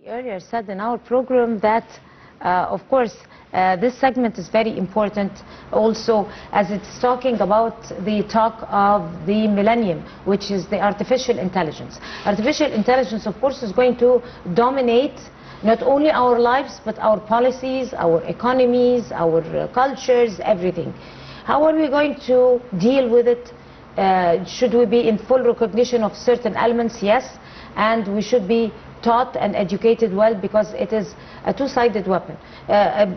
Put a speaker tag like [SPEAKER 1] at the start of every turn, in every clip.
[SPEAKER 1] Earlier said in our program that, of course, this segment is very important also as it's talking about the talk of the millennium, which is the artificial intelligence. Artificial intelligence, of course, is going to dominate not only our lives, but our policies, our economies, our cultures, everything. How are we going to deal with it? Should we be in full recognition of certain elements? Yes, and we should be taught and educated well, because it is a two-sided weapon.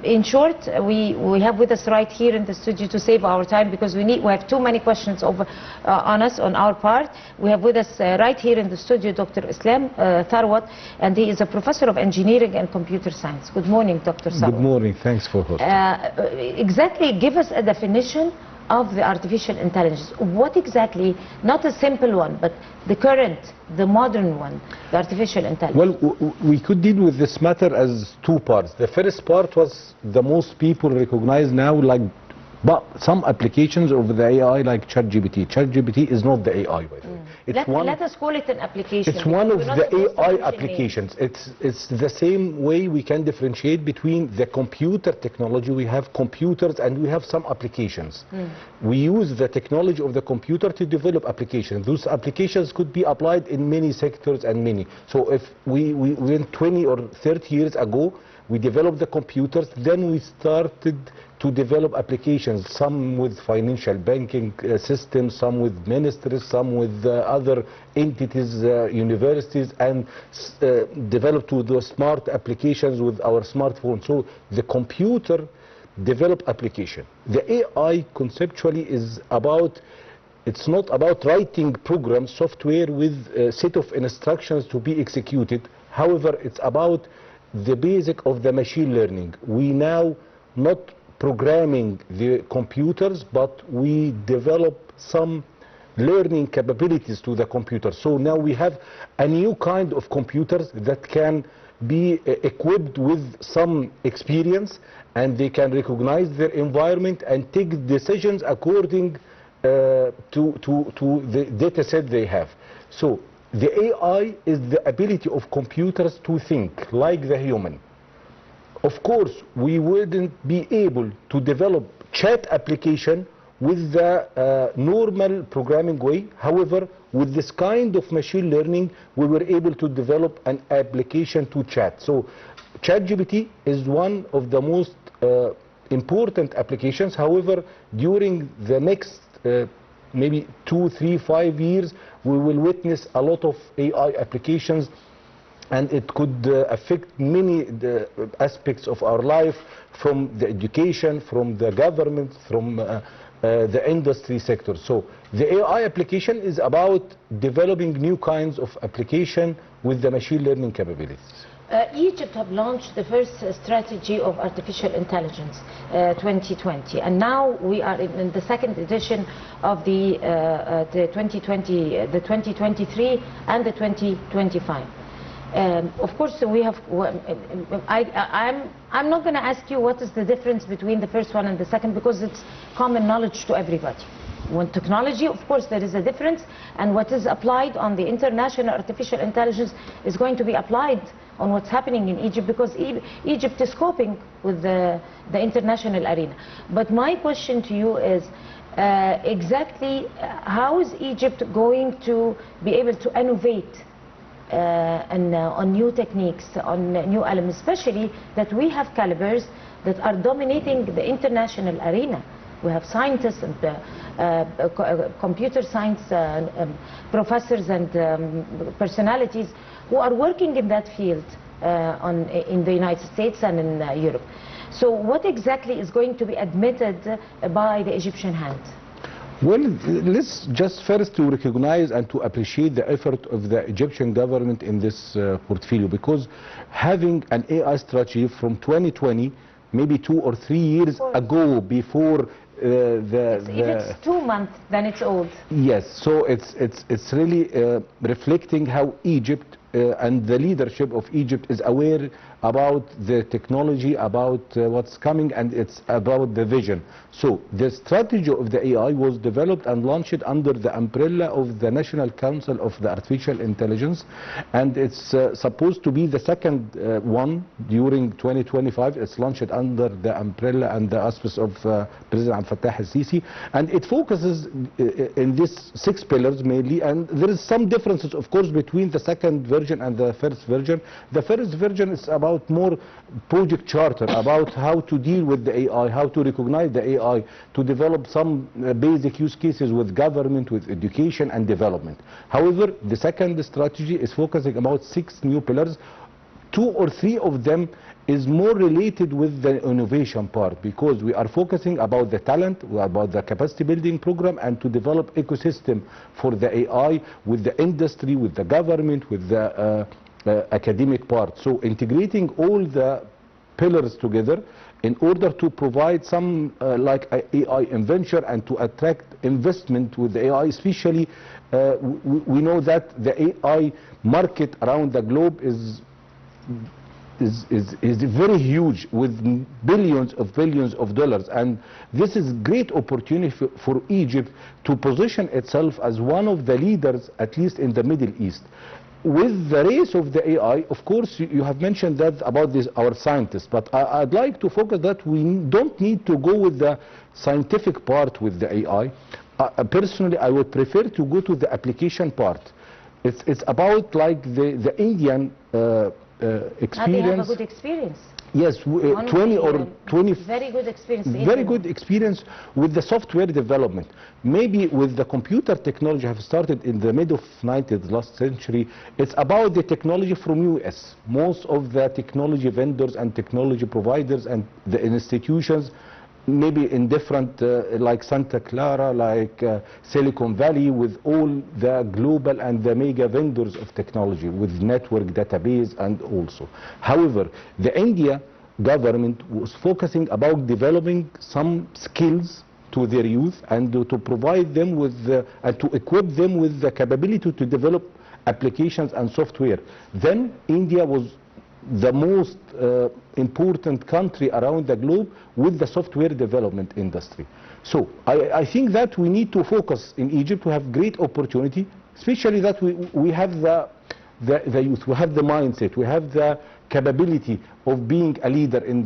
[SPEAKER 1] In short, we have with us right here in the studio, to save our time, because we have too many questions on us on our part. We have with us right here in the studio Dr. Islam Tharwat, and he is a professor of engineering and computer science. Good morning, Dr. Tharwat.
[SPEAKER 2] Good morning. Thanks for hosting.
[SPEAKER 1] Exactly, give us a definition of the artificial intelligence. What exactly, not a simple one, but the current, the modern one, the artificial intelligence?
[SPEAKER 2] Well, we could deal with this matter as two parts. The first part was the most people recognize now, like, but some applications of the AI, like ChatGPT. ChatGPT is not the AI, by the way.
[SPEAKER 1] Let us call it an application.
[SPEAKER 2] It's one of the AI applications. It's the same way we can differentiate between the computer technology. We have computers and we have some applications. We use the technology of the computer to develop applications. Those applications could be applied in many sectors and many. So if we went 20 or 30 years ago, we developed the computers, then we started to develop applications, some with financial banking systems, some with ministries, some with other entities, universities, and developed to the smart applications with our smartphone. So the computer developed application. The AI conceptually is about, it's not about writing programs, software with a set of instructions to be executed. However, it's about the basic of the machine learning. We now not programming the computers, but we develop some learning capabilities to the computer. So now we have a new kind of computers that can be equipped with some experience, and they can recognize their environment and take decisions according to the data set they have. So the AI is the ability of computers to think like the human. Of course, we wouldn't be able to develop chat application with the normal programming way. However, with this kind of machine learning, we were able to develop an application to chat. So ChatGPT is one of the most important applications. However, during the next maybe 2, 3, 5 years, we will witness a lot of AI applications, and it could affect many aspects of our life, from the education, from the government, from the industry sector. So the AI application is about developing new kinds of application with the machine learning capabilities.
[SPEAKER 1] Egypt have launched the first strategy of artificial intelligence 2020, and now we are in the second edition of the 2023 and the 2025. Of course, we have. I'm not going to ask you what is the difference between the first one and the second, because it's common knowledge to everybody. When technology, of course, there is a difference, and what is applied on the international artificial intelligence is going to be applied on what's happening in Egypt, because Egypt is coping with the international arena. But my question to you is, exactly how is Egypt going to be able to innovate on new techniques, on new elements, especially that we have calibers that are dominating the international arena? We have scientists and computer science professors and personalities who are working in that field in the United States and in Europe. So what exactly is going to be admitted by the Egyptian hand?
[SPEAKER 2] Well, let's just first to recognize and to appreciate the effort of the Egyptian government in this portfolio, because having an AI strategy from 2020, maybe 2 or 3 years ago, before
[SPEAKER 1] if it's 2 months, then it's old.
[SPEAKER 2] Yes, so it's really reflecting how Egypt and the leadership of Egypt is aware about the technology, about what's coming, and it's about the vision. So the strategy of the AI was developed and launched under the umbrella of the National Council of the Artificial Intelligence, and it's supposed to be the second one during 2025. It's launched under the umbrella and the auspice of President Abdel Fattah al-Sisi, and it focuses in these 6 pillars mainly, and there is some differences of course between the second version and the first version. The first version is about more project charter, about how to deal with the AI, how to recognize the AI, to develop some basic use cases with government, with education and development. However, the second strategy is focusing about 6 new pillars. 2 or 3 of them is more related with the innovation part, because we are focusing about the talent, about the capacity building program, and to develop ecosystem for the AI with the industry, with the government, with the academic part. So integrating all the pillars together in order to provide some like AI invention and to attract investment with the AI, especially we know that the AI market around the globe is very huge, with billions of dollars, and this is great opportunity for Egypt to position itself as one of the leaders, at least in the Middle East. With the race of the AI, of course, you have mentioned that about our scientists, but I'd like to focus that we don't need to go with the scientific part with the AI. Personally, I would prefer to go to the application part. It's about like the Indian experience.
[SPEAKER 1] They have a good experience.
[SPEAKER 2] Yes, 20 or 20.
[SPEAKER 1] Very good experience.
[SPEAKER 2] Very good experience with the software development. Maybe with the computer technology have started in the mid of 90s, last century. It's about the technology from US. Most of the technology vendors and technology providers and the institutions, maybe in different like Santa Clara, like Silicon Valley, with all the global and the mega vendors of technology with network database and also. However, the India government was focusing about developing some skills to their youth and to provide them with and to equip them with the capability to develop applications and software. Then India was the most important country around the globe with the software development industry. So I think that we need to focus in Egypt. We have great opportunity, especially that we have the youth, we have the mindset, we have the capability of being a leader in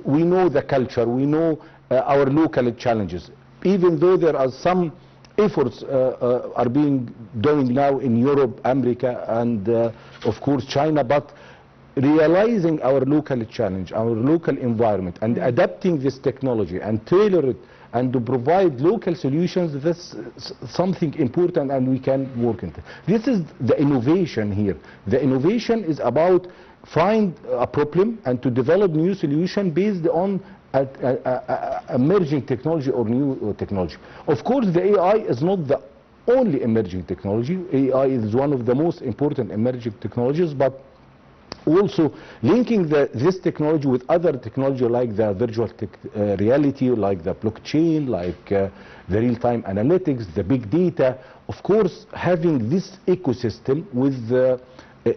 [SPEAKER 2] we know the culture, we know our local challenges. Even though there are some efforts are being done now in Europe, America, and of course China, but realizing our local challenge, our local environment, and adapting this technology and tailor it and to provide local solutions, that's something important, and we can work into. This is the innovation here. The innovation is about find a problem and to develop new solution based on emerging technology or new technology. Of course, the AI is not the only emerging technology. AI is one of the most important emerging technologies, but also linking this technology with other technology like the virtual reality, like the blockchain, like the real-time analytics, the big data. Of course, having this ecosystem with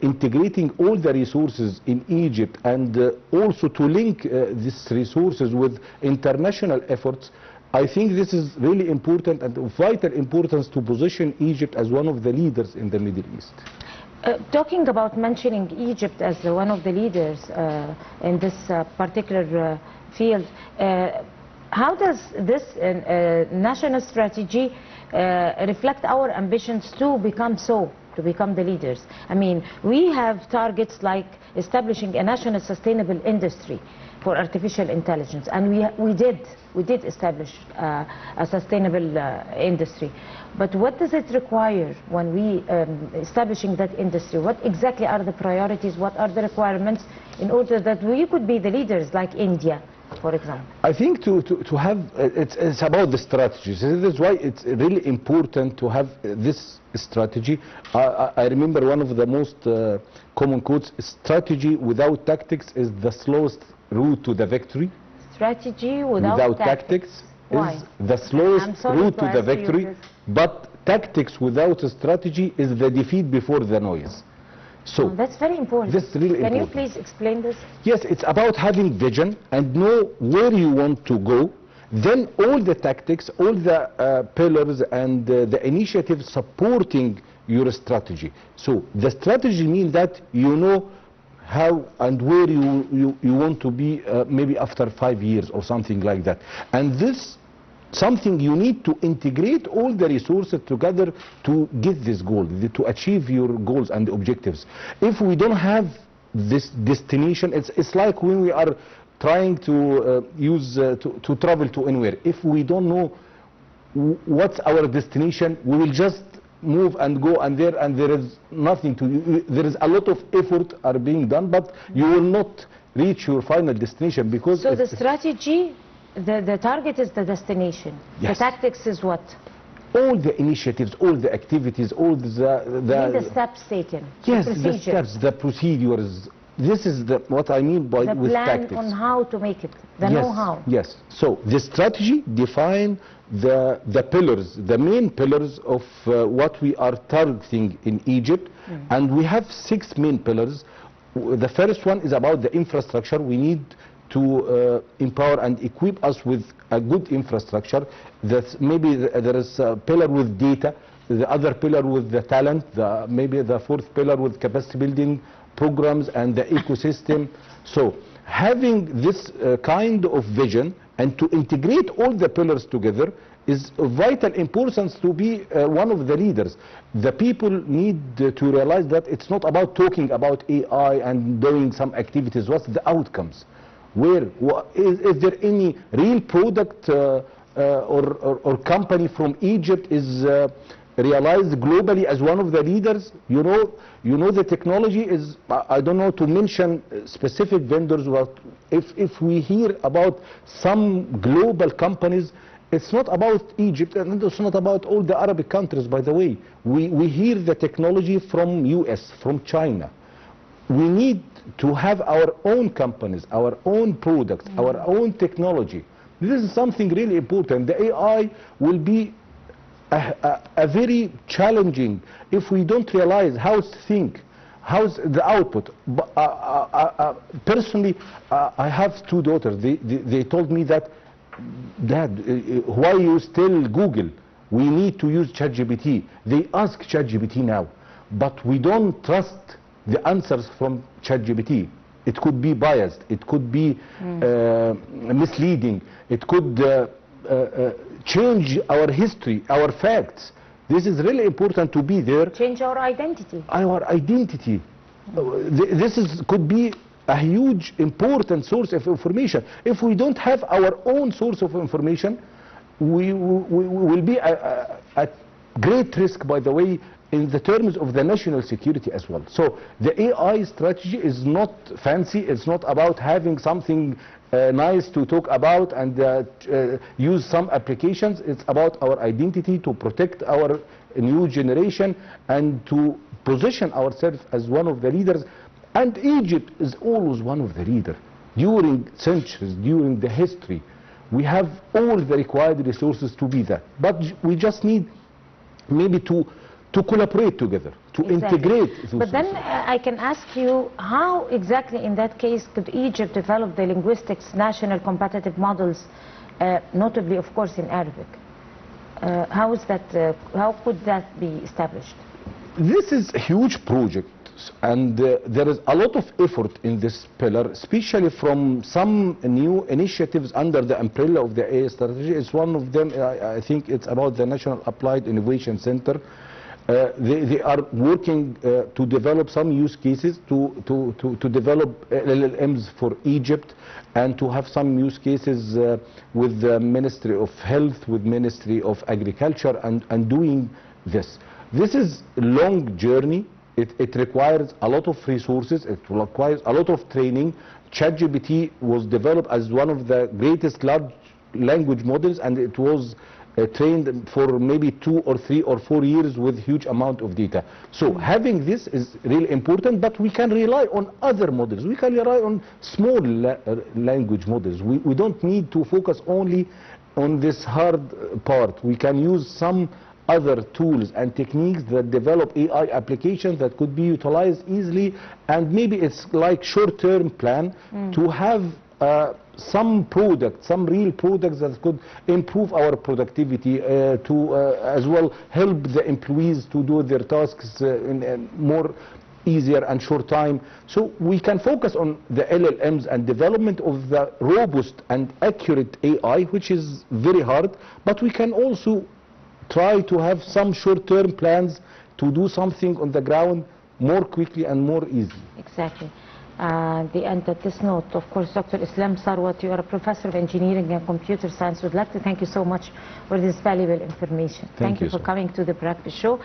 [SPEAKER 2] integrating all the resources in Egypt, and also to link these resources with international efforts, I think this is really important and of vital importance to position Egypt as one of the leaders in the Middle East.
[SPEAKER 1] Talking about mentioning Egypt as one of the leaders in this particular field, how does this national strategy reflect our ambitions to become the leaders? I mean, we have targets like establishing a national sustainable industry for artificial intelligence, and we did establish a sustainable industry. But what does it require when we establishing that industry? What exactly are the priorities? What are the requirements in order that we could be the leaders like India, for example?
[SPEAKER 2] I think to have, it's about the strategies. This is why it's really important to have this strategy. I remember one of the most common quotes: strategy without tactics is the slowest route to the victory.
[SPEAKER 1] Strategy without tactics
[SPEAKER 2] is the slowest route to the victory, but tactics without a strategy is the defeat before the noise. So
[SPEAKER 1] that's very important.
[SPEAKER 2] This is really
[SPEAKER 1] Can
[SPEAKER 2] important.
[SPEAKER 1] you please explain this?
[SPEAKER 2] Yes, it's about having vision and know where you want to go. Then all the tactics, all the pillars and the initiatives supporting your strategy. So the strategy means that you know how and where you want to be maybe after 5 years or something like that. And this something you need to integrate all the resources together to get this goal, to achieve your goals and objectives. If we don't have this destination, it's like when we are trying to to travel to anywhere. If we don't know what's our destination, we will just move and go, and there is nothing to. There is a lot of effort are being done, but you will not reach your final destination because.
[SPEAKER 1] So the strategy, the target is the destination.
[SPEAKER 2] Yes.
[SPEAKER 1] The tactics is what?
[SPEAKER 2] All the initiatives, all the activities, all
[SPEAKER 1] the steps taken.
[SPEAKER 2] Yes,
[SPEAKER 1] the
[SPEAKER 2] the steps, the procedures. This is what I mean by with tactics.
[SPEAKER 1] The plan on how to make it, the
[SPEAKER 2] yes,
[SPEAKER 1] know-how.
[SPEAKER 2] Yes. So the strategy define the pillars, the main pillars of what we are targeting in Egypt, and we have 6 main pillars. The first one is about the infrastructure. We need to empower and equip us with a good infrastructure. That's maybe there is a pillar with data, the other pillar with the talent, maybe the 4th pillar with capacity building programs and the ecosystem. So having this kind of vision and to integrate all the pillars together is of vital importance to be one of the leaders. The people need to realize that it's not about talking about AI and doing some activities. What's the outcomes? Is there any real product or company from Egypt is realized globally as one of the leaders? You know the technology is, I don't know to mention specific vendors, but if we hear about some global companies, it's not about Egypt and it's not about all the Arabic countries, by the way. We hear the technology from US, from China. We need to have our own companies, our own products, our own technology. This is something really important. The AI will be a very challenging if we don't realize how to think, how's the output. Personally, I have 2 daughters. They told me that, Dad, why you still Google? We need to use ChatGPT. They ask ChatGPT now, but we don't trust the answers from ChatGPT. It could be biased, it could be misleading, it could change our history, our facts. This is really important to be there.
[SPEAKER 1] Change our identity.
[SPEAKER 2] Our identity. This could be a huge important source of information. If we don't have our own source of information, we will be at great risk, by the way, in the terms of the national security as well. So the AI strategy is not fancy. It's not about having something nice to talk about and use some applications. It's about our identity, to protect our new generation and to position ourselves as one of the leaders. And Egypt is always one of the leaders. During centuries, during the history, we have all the required resources to be that. But we just need maybe to collaborate together, to integrate.
[SPEAKER 1] But then I can ask you, how exactly in that case could Egypt develop the linguistics national competitive models, notably of course in Arabic? How could that be established?
[SPEAKER 2] This is a huge project, and there is a lot of effort in this pillar, especially from some new initiatives under the umbrella of the AI strategy. It's one of them, I think it's about the National Applied Innovation Center. They are working to develop some use cases to develop LLMs for Egypt, and to have some use cases with the Ministry of Health, with Ministry of Agriculture, and doing this. This is a long journey. It requires a lot of resources. It requires a lot of training. ChatGPT was developed as one of the greatest large language models, and it was trained for maybe 2 or 3 or 4 years with huge amount of data. So having this is really important, but we can rely on other models. We can rely on small language models. We don't need to focus only on this hard part. We can use some other tools and techniques that develop AI applications that could be utilized easily, and maybe it's like short-term plan to have some products, some real products that could improve our productivity, to as well help the employees to do their tasks in a more easier and short time. So we can focus on the LLMs and development of the robust and accurate AI, which is very hard, but we can also try to have some short-term plans to do something on the ground more quickly and more easily.
[SPEAKER 1] Exactly. And at this note, of course, Dr. Islam Tharwat, you are a professor of engineering and computer science. We'd like to thank you so much for this valuable information.
[SPEAKER 2] Thank you
[SPEAKER 1] for coming to the Practice Show.